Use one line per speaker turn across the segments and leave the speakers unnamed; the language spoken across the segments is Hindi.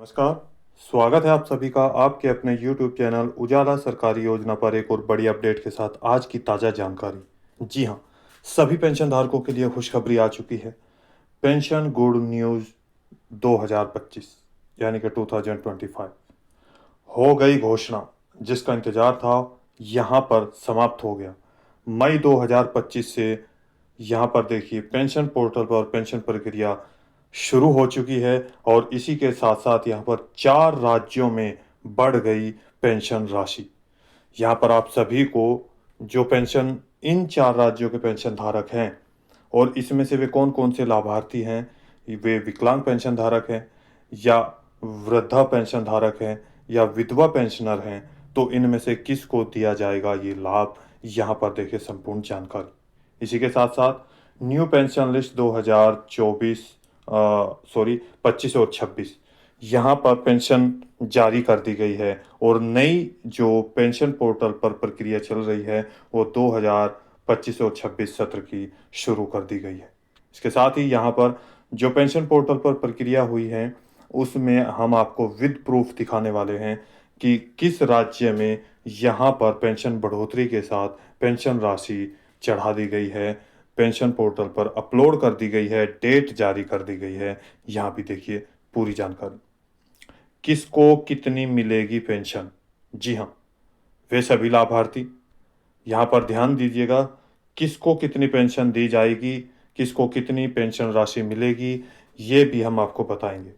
नमस्कार। स्वागत है आप सभी का आपके अपने YouTube चैनल उजाला सरकारी योजना पर एक और बड़ी अपडेट के साथ आज की ताज़ा जानकारी। जी हाँ, सभी पेंशन धारकों के लिए खुशखबरी आ चुकी है। पेंशन गुड न्यूज़ 2025 यानी कि 2025 हो गई घोषणा। जिसका इंतजार था यहाँ पर समाप्त हो गया। मई 2025 से यहाँ पर देखिए पेंशन पोर्टल पर पेंशन प्रक्रिया शुरू हो चुकी है और इसी के साथ साथ यहाँ पर 4 राज्यों में बढ़ गई पेंशन राशि। यहाँ पर आप सभी को जो पेंशन इन 4 राज्यों के पेंशन धारक हैं और इसमें से वे कौन कौन से लाभार्थी हैं, वे विकलांग पेंशन धारक हैं या वृद्धा पेंशन धारक हैं या विधवा पेंशनर हैं, तो इनमें से किसको दिया जाएगा ये लाभ, यहाँ पर देखिए संपूर्ण जानकारी। इसी के साथ साथ न्यू पेंशन लिस्ट 2024 25 और 26 यहाँ पर पेंशन जारी कर दी गई है और नई जो पेंशन पोर्टल पर प्रक्रिया चल रही है वो 2025 और 26 सत्र की शुरू कर दी गई है। इसके साथ ही यहाँ पर जो पेंशन पोर्टल पर प्रक्रिया हुई है उसमें हम आपको विद प्रूफ दिखाने वाले हैं कि किस राज्य में यहाँ पर पेंशन बढ़ोतरी के साथ पेंशन राशि चढ़ा दी गई है, पेंशन पोर्टल पर अपलोड कर दी गई है, डेट जारी कर दी गई है। यहाँ भी देखिए पूरी जानकारी। किसको कितनी मिलेगी पेंशन? जी हाँ, वे सभी लाभार्थी। यहाँ पर ध्यान दीजिएगा, किसको कितनी पेंशन दी जाएगी, किसको कितनी पेंशन राशि मिलेगी, ये भी हम आपको बताएंगे।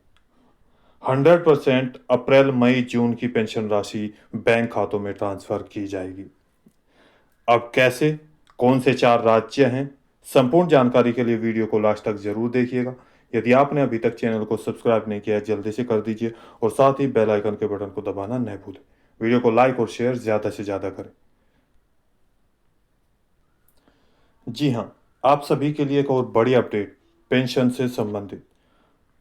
100% अप्रैल मई जून की पेंशन राशि बैंक खातों में ट्रांसफर की जाएगी। अब कैसे, कौन से 4 राज्य हैं, संपूर्ण जानकारी के लिए वीडियो को लास्ट तक जरूर देखिएगा। यदि आपने अभी तक चैनल को सब्सक्राइब नहीं किया है जल्दी से कर दीजिए और साथ ही बेल आइकन के बटन को दबाना न भूलें। वीडियो को लाइक और शेयर ज़्यादा से ज़्यादा करें। जी हाँ, आप सभी के लिए एक और बड़ी अपडेट पेंशन से संबंधित।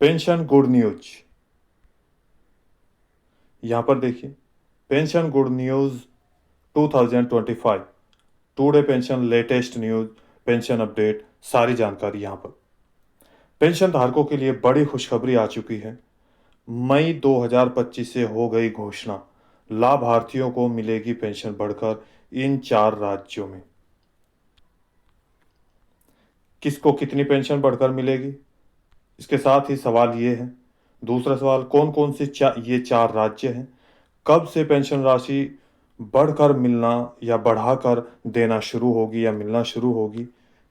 पेंशन गुड न्यूज, यहाँ पर देखिए pension good news 2025 today pension latest news pension update, सारी जानकारी यहाँ पर। पेंशन धारकों के लिए बड़ी खुशखबरी आ चुकी है। मई 2025 से हो गई घोषणा, लाभार्थियों को मिलेगी पेंशन बढ़कर इन 4 राज्यों में। किसको कितनी पेंशन बढ़कर मिलेगी, इसके साथ ही सवाल ये है, दूसरा सवाल कौन कौन से ये 4 राज्य हैं, कब से पेंशन राशि बढ़कर मिलना या बढ़ाकर देना शुरू होगी या मिलना शुरू होगी।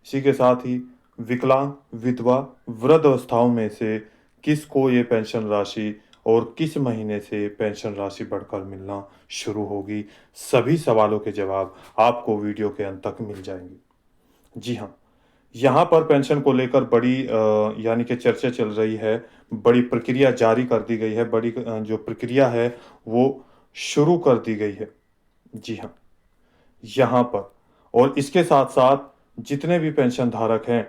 इसी के साथ ही विकलांग, विधवा, वृद्ध अवस्थाओं में से किसको ये पेंशन राशि और किस महीने से पेंशन राशि बढ़कर मिलना शुरू होगी, सभी सवालों के जवाब आपको वीडियो के अंत तक मिल जाएंगे। जी हाँ, यहाँ पर पेंशन को लेकर बड़ी यानी कि चर्चा चल रही है, बड़ी प्रक्रिया जारी कर दी गई है, बड़ी जो प्रक्रिया है वो शुरू कर दी गई है। जी हाँ, यहाँ पर और इसके साथ साथ जितने भी पेंशन धारक हैं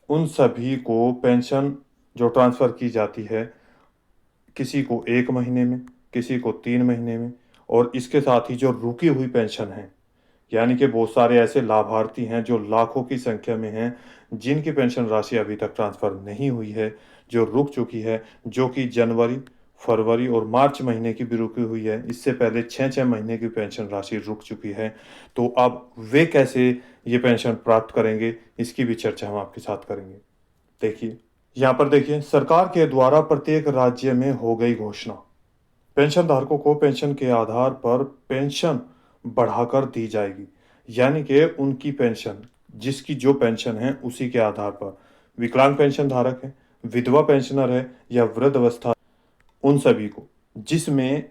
उन सभी को पेंशन जो ट्रांसफ़र की जाती है, किसी को 1 महीने में, किसी को 3 महीने में, और इसके साथ ही जो रुकी हुई पेंशन है, यानी कि बहुत सारे ऐसे लाभार्थी हैं जो लाखों की संख्या में हैं जिनकी पेंशन राशि अभी तक ट्रांसफ़र नहीं हुई है, जो रुक चुकी है, जो कि जनवरी, फरवरी और मार्च महीने की भी रुकी हुई है। इससे पहले 6-6 महीने की पेंशन राशि रुक चुकी है। तो अब वे कैसे ये पेंशन प्राप्त करेंगे, इसकी भी चर्चा हम आपके साथ करेंगे। देखिए, यहाँ पर देखिए सरकार के द्वारा प्रत्येक राज्य में हो गई घोषणा, पेंशन धारकों को पेंशन के आधार पर पेंशन बढ़ाकर दी जाएगी। यानी कि उनकी पेंशन, जिसकी जो पेंशन है उसी के आधार पर, विकलांग पेंशन धारक है, विधवा पेंशनर है या वृद्ध अवस्था, उन सभी को, जिसमें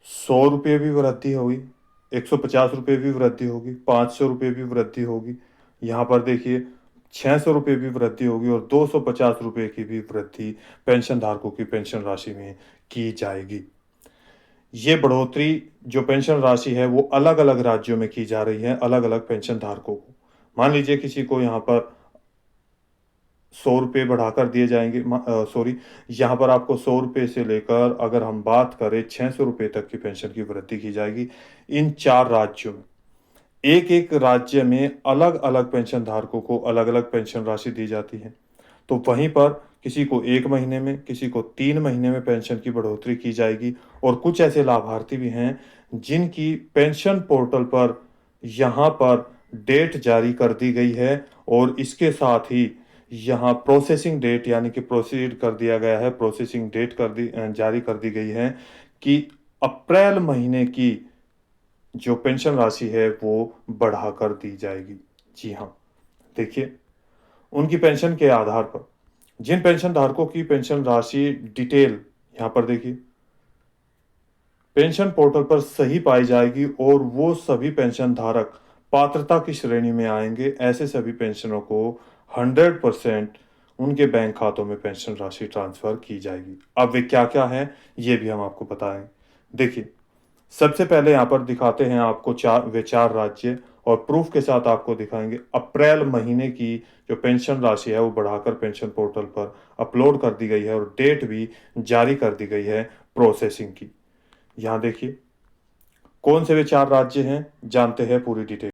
100 रुपये भी वृद्धि होगी, 150 रुपये भी वृद्धि होगी, 500 रुपये भी वृद्धि होगी, यहाँ पर देखिए 600 रुपये भी वृद्धि होगी और 250 रुपये की भी वृद्धि पेंशन धारकों की पेंशन राशि में की जाएगी। ये बढ़ोतरी जो पेंशन राशि है वो अलग अलग राज्यों में की जा रही है, अलग अलग पेंशन धारकों को। मान लीजिए किसी को यहाँ पर 100 रुपये बढ़ाकर दिए जाएंगे, सॉरी, यहाँ पर आपको 100 रुपये से लेकर अगर हम बात करें 600 रुपये तक की पेंशन की वृद्धि की जाएगी इन 4 राज्यों में। एक एक राज्य में अलग अलग पेंशन धारकों को अलग अलग पेंशन राशि दी जाती है। तो वहीं पर किसी को 1 महीने में, किसी को 3 महीने में पेंशन की बढ़ोतरी की जाएगी। और कुछ ऐसे लाभार्थी भी हैं जिनकी पेंशन पोर्टल पर यहाँ पर डेट जारी कर दी गई है और इसके साथ ही यहाँ प्रोसेसिंग डेट यानी कि प्रोसीड कर दिया गया है, प्रोसेसिंग डेट जारी कर दी गई है कि अप्रैल महीने की जो पेंशन राशि है वो बढ़ाकर दी जाएगी। जी हाँ, देखिए, उनकी पेंशन के आधार पर जिन पेंशन धारकों की पेंशन राशि डिटेल यहाँ पर देखिए, पेंशन पोर्टल पर सही पाई जाएगी और वो सभी पेंशन धारक पात्रता की श्रेणी में आएंगे। ऐसे सभी पेंशनरों को 100% उनके बैंक खातों में पेंशन राशि ट्रांसफर की जाएगी। अब वे क्या क्या हैं ये भी हम आपको बताएं। देखिए, सबसे पहले यहाँ पर दिखाते हैं आपको चार राज्य और प्रूफ के साथ आपको दिखाएंगे। अप्रैल महीने की जो पेंशन राशि है वो बढ़ाकर पेंशन पोर्टल पर अपलोड कर दी गई है और डेट भी जारी कर दी गई है प्रोसेसिंग की। यहाँ देखिए, कौन से वे 4 राज्य हैं, जानते हैं पूरी डिटेल।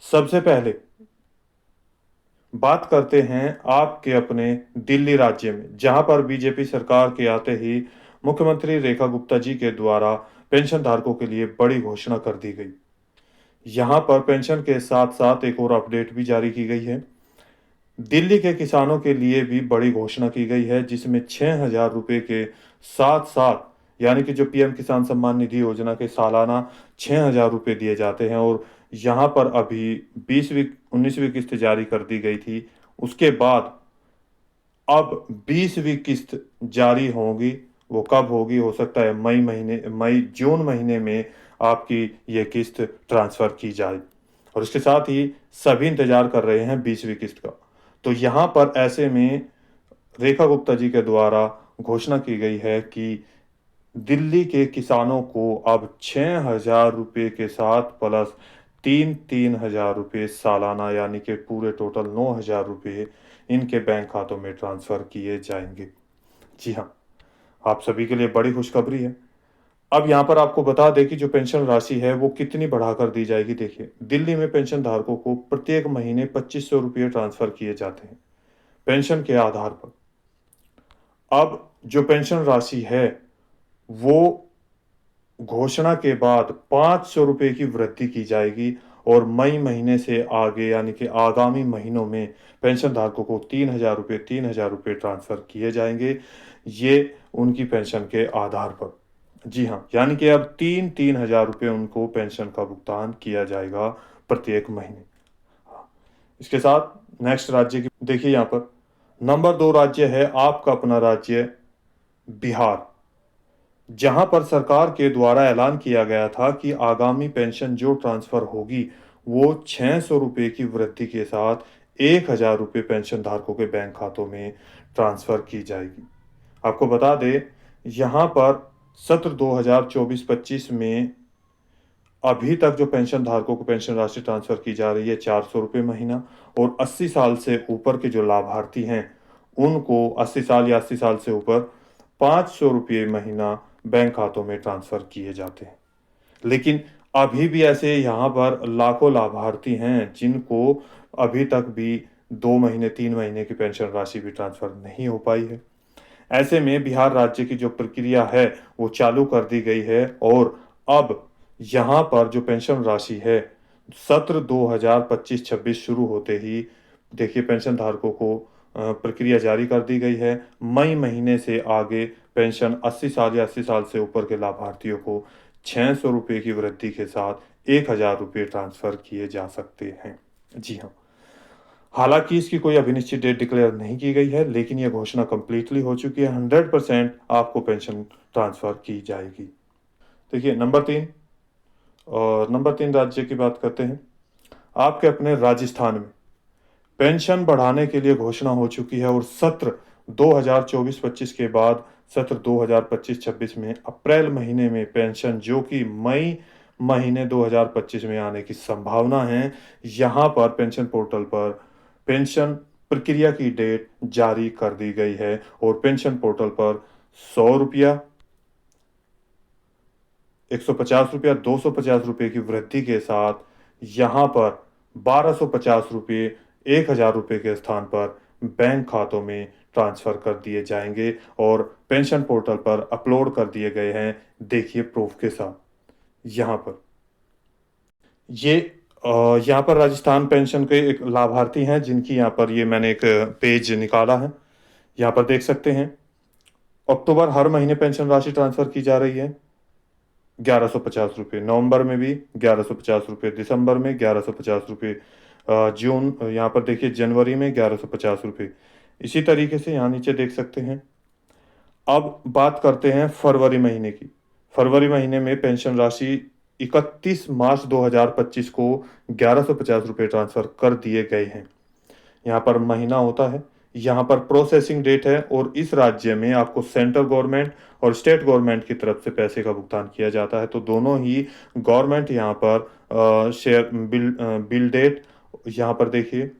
सबसे पहले बात करते हैं आपके अपने दिल्ली राज्य में, जहां पर बीजेपी सरकार के आते ही मुख्यमंत्री रेखा गुप्ता जी के द्वारा पेंशन धारकों के लिए बड़ी घोषणा कर दी गई। यहां पर पेंशन के साथ साथ एक और अपडेट भी जारी की गई है। दिल्ली के किसानों के लिए भी बड़ी घोषणा की गई है, जिसमें 6,000 रुपए के साथ साथ यानी कि जो पीएम किसान सम्मान निधि योजना के सालाना 6,000 रुपए दिए जाते हैं। और यहाँ पर अभी 19वीं किस्त जारी कर दी गई थी, उसके बाद अब 20वीं किस्त जारी होगी। वो कब होगी, हो सकता है जून महीने में आपकी ये किस्त ट्रांसफर की जाए। और इसके साथ ही सभी इंतजार कर रहे हैं 20वीं किस्त का। तो यहाँ पर ऐसे में रेखा गुप्ता जी के द्वारा घोषणा की गई है कि दिल्ली के किसानों को अब 6,000 रुपये के साथ प्लस 3,000 रुपये सालाना यानी कि पूरे टोटल 9,000 रुपये इनके बैंक खातों में ट्रांसफर किए जाएंगे। जी हाँ, आप सभी के लिए बड़ी खुशखबरी है। अब यहाँ पर आपको बता दें कि जो पेंशन राशि है वो कितनी बढ़ाकर दी जाएगी। देखिए, दिल्ली में पेंशन धारकों को प्रत्येक महीने 2,500 रुपये ट्रांसफर किए जाते हैं पेंशन के आधार पर। अब जो पेंशन राशि है वो घोषणा के बाद 500 रुपये की वृद्धि की जाएगी और मई महीने से आगे यानी कि आगामी महीनों में पेंशन धारकों को 3,000 रुपये ट्रांसफर किए जाएंगे, ये उनकी पेंशन के आधार पर। जी हाँ, यानी कि अब 3,000 रुपये उनको पेंशन का भुगतान किया जाएगा प्रत्येक महीने। इसके साथ नेक्स्ट राज्य की देखिए, यहाँ पर नंबर 2 राज्य है आपका अपना राज्य बिहार, जहां पर सरकार के द्वारा ऐलान किया गया था कि आगामी पेंशन जो ट्रांसफर होगी वो 600 रुपये की वृद्धि के साथ 1,000 रुपये पेंशन धारकों के बैंक खातों में ट्रांसफर की जाएगी। आपको बता दें, यहाँ पर सत्र 2024-25 में अभी तक जो पेंशन धारकों को पेंशन राशि ट्रांसफर की जा रही है 400 रुपये महीना। और 80 साल से ऊपर के जो लाभार्थी हैं उनको 80 साल या 80 साल से ऊपर 500 रुपये महीना बैंक खातों में ट्रांसफर किए जाते हैं। लेकिन अभी भी ऐसे यहाँ पर लाखों लाभार्थी हैं जिनको अभी तक भी 2 महीने 3 महीने की पेंशन राशि भी ट्रांसफर नहीं हो पाई है। ऐसे में बिहार राज्य की जो प्रक्रिया है वो चालू कर दी गई है और अब यहाँ पर जो पेंशन राशि है सत्र 2025-26 शुरू होते ही देखिए पेंशन धारकों को प्रक्रिया जारी कर दी गई है। मई महीने से आगे पेंशन 80 साल या 80 साल से ऊपर के लाभार्थियों को 600 रुपये की वृद्धि के साथ 1,000 रुपये ट्रांसफर किए जा सकते हैं। जी हाँ, हालांकि इसकी कोई अभी निश्चित डेट डिक्लेयर नहीं की गई है, लेकिन यह घोषणा कंप्लीटली हो चुकी है। 100% आपको पेंशन ट्रांसफर की जाएगी। देखिए, नंबर 3 राज्य की बात करते हैं। आपके अपने राजस्थान में पेंशन बढ़ाने के लिए घोषणा हो चुकी है और सत्र 2024-25 के बाद सत्र 2025-26 में अप्रैल महीने में पेंशन जो कि मई महीने 2025 में आने की संभावना है। यहाँ पर पेंशन पोर्टल पर पेंशन प्रक्रिया की डेट जारी कर दी गई है और पेंशन पोर्टल पर 100 रुपया, 150 रुपया, 250 रुपये की वृद्धि के साथ यहाँ पर 1,250 रुपये, 1,000 रुपये के स्थान पर बैंक खातों में ट्रांसफ़र कर दिए जाएंगे और पेंशन पोर्टल पर अपलोड कर दिए गए हैं। देखिए प्रूफ के साथ यहाँ पर ये यहाँ पर राजस्थान पेंशन के एक लाभार्थी हैं जिनकी यहाँ पर ये मैंने एक पेज निकाला है। यहाँ पर देख सकते हैं अक्टूबर हर महीने पेंशन राशि ट्रांसफ़र की जा रही है 1150 रुपये, नवंबर में भी 1150 रुपये, दिसंबर में 1150 रुपये, जून यहाँ पर देखिए जनवरी में 1150 रुपये। इसी तरीके से यहाँ नीचे देख सकते हैं। अब बात करते हैं फरवरी महीने की। फरवरी महीने में पेंशन राशि 31 मार्च 2025 को 1150 रुपये ट्रांसफ़र कर दिए गए हैं। यहाँ पर महीना होता है, यहाँ पर प्रोसेसिंग डेट है और इस राज्य में आपको सेंट्रल गवर्नमेंट और स्टेट गवर्नमेंट की तरफ से पैसे का भुगतान किया जाता है। तो दोनों ही गवर्नमेंट यहाँ पर शेयर बिल डेट यहाँ पर देखिए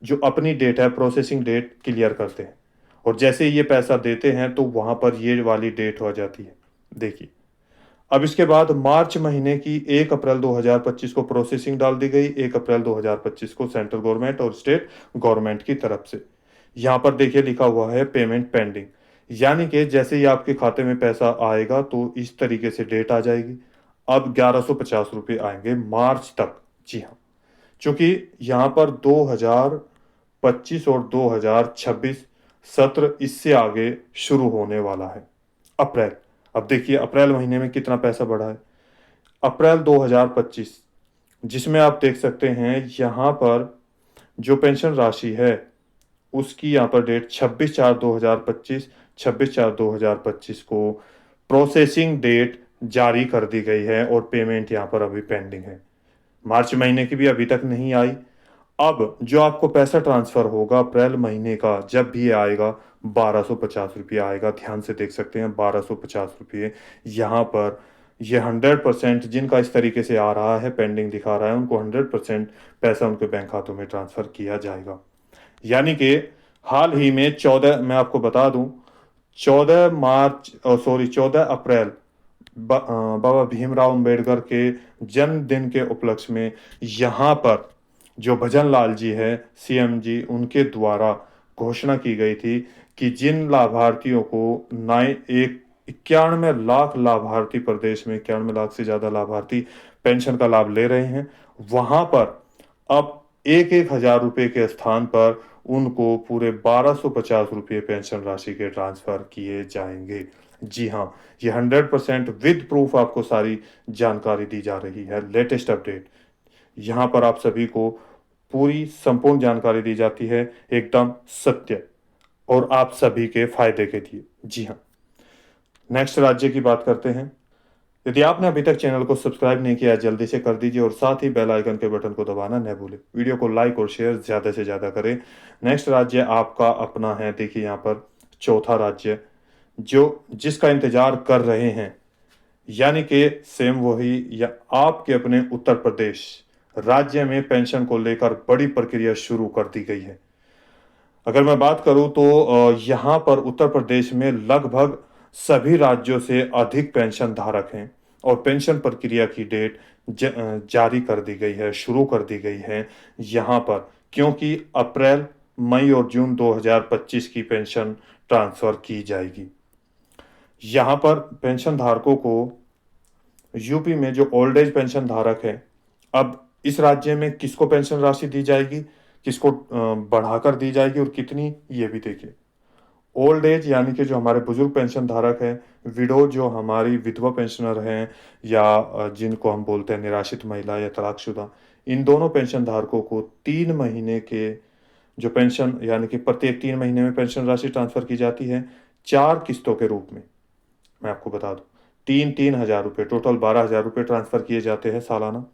जो अपनी डेट है प्रोसेसिंग डेट क्लियर करते हैं और जैसे ये पैसा देते हैं तो वहाँ पर ये वाली डेट हो जाती है। देखिए अब इसके बाद मार्च महीने की 1 अप्रैल 2025 को प्रोसेसिंग डाल दी गई, 1 अप्रैल 2025 को सेंट्रल गवर्नमेंट और स्टेट गवर्नमेंट की तरफ से। यहाँ पर देखिए लिखा हुआ है पेमेंट पेंडिंग, यानी कि जैसे ही आपके खाते में पैसा आएगा तो इस तरीके से डेट आ जाएगी। अब 1150 रुपये आएंगे मार्च तक। जी हाँ, चूंकि यहाँ पर 2025 और 2026 सत्र इससे आगे शुरू होने वाला है। अप्रैल, अब देखिए अप्रैल महीने में कितना पैसा बढ़ा है। अप्रैल 2025 जिसमें आप देख सकते हैं यहाँ पर जो पेंशन राशि है उसकी यहाँ पर डेट 26/4/2025, 26/4/2025 को प्रोसेसिंग डेट जारी कर दी गई है और पेमेंट यहाँ पर अभी पेंडिंग है। मार्च महीने की भी अभी तक नहीं आई। अब जो आपको पैसा ट्रांसफर होगा अप्रैल महीने का जब भी आएगा 1250 रुपये आएगा। ध्यान से देख सकते हैं 1250 रुपये। यहाँ पर ये 100% जिनका इस तरीके से आ रहा है पेंडिंग दिखा रहा है उनको 100% पैसा उनके बैंक खातों में ट्रांसफर किया जाएगा। यानी कि हाल ही में 14, मैं आपको बता दूं 14 अप्रैल बाबा भीमराव अंबेडकर के जन्मदिन के उपलक्ष्य में यहाँ पर जो भजन लाल जी है सीएम जी उनके द्वारा घोषणा की गई थी कि जिन लाभार्थियों को 91 लाख लाभार्थी प्रदेश में 91 लाख से ज़्यादा लाभार्थी पेंशन का लाभ ले रहे हैं, वहाँ पर अब 1,000 रुपये के स्थान पर उनको पूरे 1250 रुपये पेंशन राशि के ट्रांसफ़र किए जाएंगे। जी हाँ, ये 100% विद प्रूफ आपको सारी जानकारी दी जा रही है। लेटेस्ट अपडेट यहाँ पर आप सभी को पूरी संपूर्ण जानकारी दी जाती है, एकदम सत्य और आप सभी के फायदे के लिए। जी हाँ, नेक्स्ट राज्य की बात करते हैं। यदि आपने अभी तक चैनल को सब्सक्राइब नहीं किया जल्दी से कर दीजिए और साथ ही बेल आइकन के बटन को दबाना न भूलें। वीडियो को लाइक और शेयर ज़्यादा से ज़्यादा करें। नेक्स्ट राज्य आपका अपना है, देखिए यहाँ पर चौथा राज्य जो जिसका इंतजार कर रहे हैं, यानी कि सेम वही या आपके अपने उत्तर प्रदेश राज्य में पेंशन को लेकर बड़ी प्रक्रिया शुरू कर दी गई है। अगर मैं बात करूं तो यहाँ पर उत्तर प्रदेश में लगभग सभी राज्यों से अधिक पेंशन धारक हैं और पेंशन प्रक्रिया की डेट जारी कर दी गई है, शुरू कर दी गई है यहाँ पर, क्योंकि अप्रैल, मई और जून 2025 की पेंशन ट्रांसफ़र की जाएगी। यहाँ पर पेंशन धारकों को यूपी में जो ओल्ड एज पेंशन धारक है, अब इस राज्य में किसको पेंशन राशि दी जाएगी, किसको बढ़ाकर दी जाएगी और कितनी, ये भी देखिए। ओल्ड एज यानी कि जो हमारे बुजुर्ग पेंशन धारक हैं, विडो जो हमारी विधवा पेंशनर हैं या जिनको हम बोलते हैं निराश्रित महिला या तलाकशुदा, इन दोनों पेंशन धारकों को 3 महीने के जो पेंशन यानी कि प्रत्येक 3 महीने में पेंशन राशि ट्रांसफ़र की जाती है 4 किस्तों के रूप में। मैं आपको बता दूं 3-3 हज़ार रुपये, टोटल 12,000 रुपये ट्रांसफ़र किए जाते हैं सालाना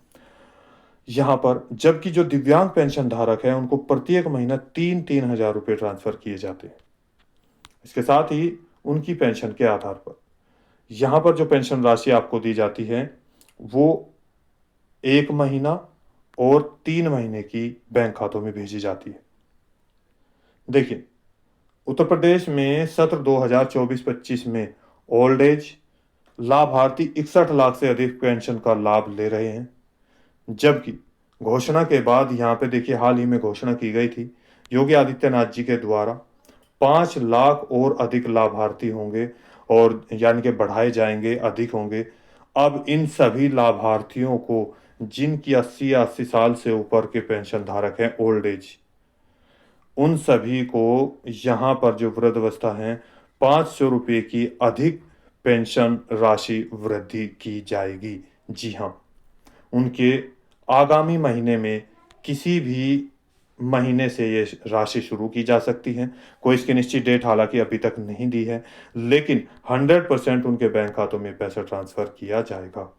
यहाँ पर। जबकि जो दिव्यांग पेंशन धारक है उनको प्रत्येक महीना 3-3 हज़ार रुपये ट्रांसफ़र किए जाते हैं। इसके साथ ही उनकी पेंशन के आधार पर यहाँ पर जो पेंशन राशि आपको दी जाती है वो 1 महीना और 3 महीने की बैंक खातों में भेजी जाती है। देखिए उत्तर प्रदेश में सत्र 2024-25 में ओल्ड एज लाभार्थी 61 लाख से अधिक पेंशन का लाभ ले रहे हैं। जबकि घोषणा के बाद यहाँ पे देखिए हाल ही में घोषणा की गई थी योगी आदित्यनाथ जी के द्वारा 5 लाख और अधिक लाभार्थी होंगे और यानी कि बढ़ाए जाएंगे, अधिक होंगे। अब इन सभी लाभार्थियों को जिनकी 80 या 80 साल से ऊपर के पेंशन धारक हैं, ओल्ड एज, उन सभी को यहाँ पर जो वृद्धावस्था हैं 500 रुपये की अधिक पेंशन राशि वृद्धि की जाएगी। जी हाँ, उनके आगामी महीने में किसी भी महीने से ये राशि शुरू की जा सकती है। कोई इसकी निश्चित डेट हालांकि अभी तक नहीं दी है, लेकिन 100% उनके बैंक खातों में पैसा ट्रांसफर किया जाएगा।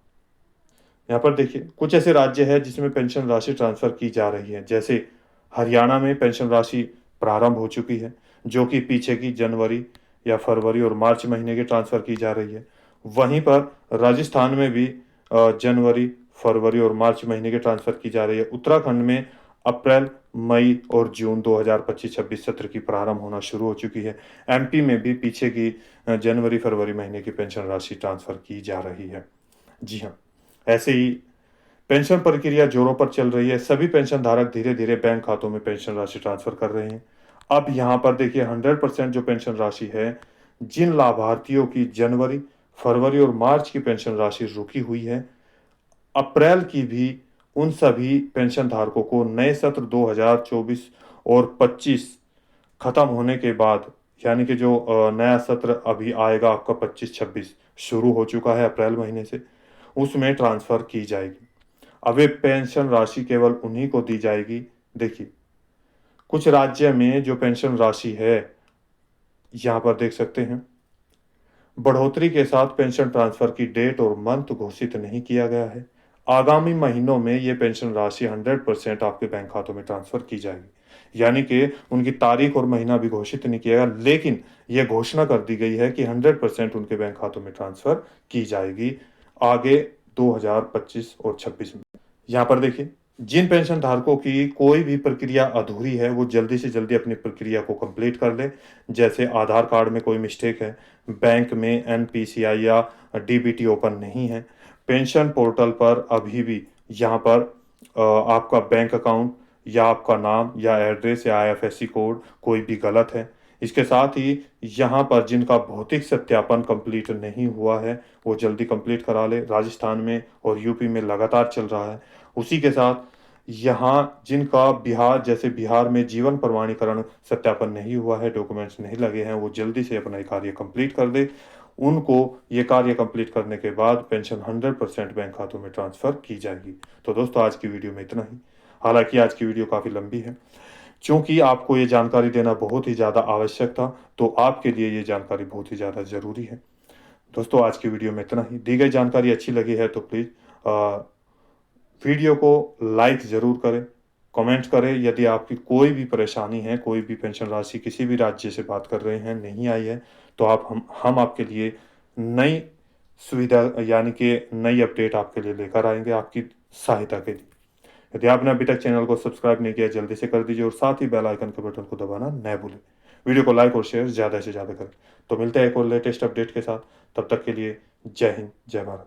यहाँ पर देखिए कुछ ऐसे राज्य हैं जिसमें पेंशन राशि ट्रांसफर की जा रही है, जैसे हरियाणा में पेंशन राशि प्रारंभ हो चुकी है, जो कि पीछे की जनवरी या फरवरी और मार्च महीने की ट्रांसफर की जा रही है। वहीं पर राजस्थान में भी जनवरी, फरवरी और मार्च महीने की ट्रांसफर की जा रही है। उत्तराखंड में अप्रैल, मई और जून 2025-26 सत्र की प्रारंभ होना शुरू हो चुकी है। एमपी में भी पीछे की जनवरी, फरवरी महीने की पेंशन राशि ट्रांसफर की जा रही है। जी हाँ, ऐसे ही पेंशन प्रक्रिया जोरों पर चल रही है। सभी पेंशन धारक धीरे धीरे बैंक खातों में पेंशन राशि ट्रांसफर कर रहे हैं। अब यहाँ पर देखिए 100% जो पेंशन राशि है, जिन लाभार्थियों की जनवरी, फरवरी और मार्च की पेंशन राशि रुकी हुई है, अप्रैल की भी उन सभी पेंशन धारकों को नए सत्र 2024 और 25 खत्म होने के बाद, यानी कि जो नया सत्र अभी आएगा आपका 25-26 शुरू हो चुका है अप्रैल महीने से, उसमें ट्रांसफर की जाएगी। अब ये पेंशन राशि केवल उन्हीं को दी जाएगी। देखिए कुछ राज्य में जो पेंशन राशि है, यहाँ पर देख सकते हैं, बढ़ोतरी के साथ पेंशन ट्रांसफर की डेट और मंथ घोषित नहीं किया गया है। आगामी महीनों में ये पेंशन राशि 100% आपके बैंक खातों में ट्रांसफर की जाएगी, यानी कि उनकी तारीख और महीना भी घोषित नहीं किया गया, लेकिन यह घोषणा कर दी गई है कि 100% उनके बैंक खातों में ट्रांसफर की जाएगी आगे 2025 और 26 में। यहाँ पर देखिए जिन पेंशन धारकों की कोई भी प्रक्रिया अधूरी है, वो जल्दी से जल्दी अपनी प्रक्रिया को कंप्लीट कर ले। जैसे आधार कार्ड में कोई मिस्टेक है, बैंक में एनपीसीआई या डीबीटी ओपन नहीं है, पेंशन पोर्टल पर अभी भी यहाँ पर आपका बैंक अकाउंट या आपका नाम या एड्रेस या आईएफएससी कोड कोई भी गलत है। इसके साथ ही यहाँ पर जिनका भौतिक सत्यापन कंप्लीट नहीं हुआ है, वो जल्दी कंप्लीट करा ले। राजस्थान में और यूपी में लगातार चल रहा है। उसी के साथ यहाँ जिनका बिहार, जैसे बिहार में जीवन प्रमाणीकरण सत्यापन नहीं हुआ है, डॉक्यूमेंट्स नहीं लगे हैं, वो जल्दी से अपना कार्य कंप्लीट कर दे। उनको ये कार्य कंप्लीट करने के बाद पेंशन 100% बैंक खातों में ट्रांसफर की जाएगी। तो दोस्तों आज की वीडियो में इतना ही। हालांकि आज की वीडियो काफ़ी लंबी है, चूंकि आपको ये जानकारी देना बहुत ही ज़्यादा आवश्यक था, तो आपके लिए ये जानकारी बहुत ही ज़्यादा ज़रूरी है। दोस्तों आज की वीडियो में इतना ही। दी गई जानकारी अच्छी लगी है तो प्लीज़ वीडियो को लाइक ज़रूर करें, कमेंट करें। यदि आपकी कोई भी परेशानी है, कोई भी पेंशन राशि किसी भी राज्य से बात कर रहे हैं नहीं आई है, तो आप हम आपके लिए नई सुविधा यानी कि नई अपडेट आपके लिए लेकर आएंगे आपकी सहायता के लिए। यदि आपने अभी तक चैनल को सब्सक्राइब नहीं किया जल्दी से कर दीजिए और साथ ही बेल आइकन के बटन को दबाना न भूलें। वीडियो को लाइक और शेयर ज़्यादा से ज़्यादा करें। तो मिलते हैं एक और लेटेस्ट अपडेट के साथ। तब तक के लिए जय हिंद, जय भारत।